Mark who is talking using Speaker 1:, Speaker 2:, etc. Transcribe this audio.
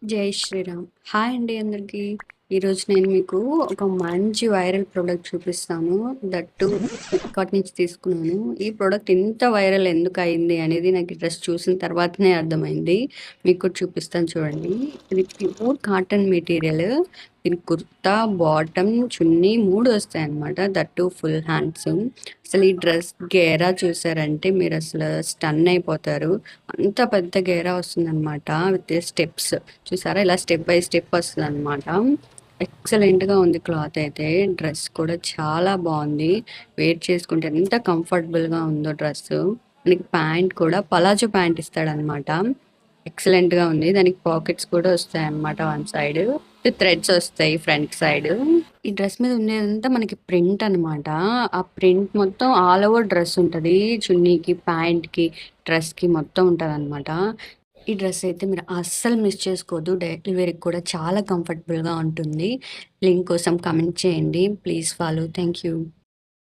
Speaker 1: జై శ్రీరామ్. హాయ్ అండి అందరికీ. ఈరోజు నేను మీకు ఒక మంచి వైరల్ ప్రోడక్ట్ చూపిస్తాను. దట్టు ఫ్లిప్‌కార్ట్ నుంచి తీసుకున్నాను. ఈ ప్రోడక్ట్ ఇంత వైరల్ ఎందుకు అయింది అనేది నాకు ఈ డ్రెస్ చూసిన తర్వాతనే అర్థమైంది. మీకు కూడా చూపిస్తాను చూడండి. ఇది ప్యూర్ కాటన్ మెటీరియల్. దీనికి కుర్తా, బాటమ్, చున్నీ 3 వస్తాయన్నమాట. That full hands. అసలు ఈ డ్రెస్ గేరా చూసారంటే మీరు అసలు స్టన్ అయిపోతారు. అంత పెద్ద గేరా వస్తుందన్నమాట విత్ స్టెప్స్. చూసారా ఇలా స్టెప్ బై స్టెప్ వస్తుంది అనమాట. ఎక్సలెంట్ గా ఉంది క్లాత్ అయితే. డ్రెస్ కూడా చాలా బాగుంది. వేర్ చేసుకుంటే ఎంత కంఫర్టబుల్ గా ఉందో డ్రెస్. మనకి ప్యాంట్ కూడా పలాజో ప్యాంట్ ఇస్తాడనమాట. ఎక్సలెంట్ గా ఉంది. దానికి పాకెట్స్ కూడా వస్తాయి అన్నమాట. వన్ సైడ్ థ్రెడ్స్ వస్తాయి ఫ్రంట్ సైడ్. ఈ డ్రెస్ మీద ఉండేదంతా మనకి ప్రింట్ అన్నమాట. ఆ ప్రింట్ మొత్తం ఆల్ ఓవర్ డ్రెస్ ఉంటది. చున్నీకి, ప్యాంట్ కి, డ్రెస్ కి మొత్తం ఉంటది అనమాట. ఈ డ్రెస్ అయితే మీరు అస్సలు మిస్ చేసుకోవద్దు. డైలీ వేర్‌కి కూడా చాలా కంఫర్టబుల్‌గా ఉంటుంది. లింక్ కోసం కామెంట్ చేయండి. Please follow. Thank you.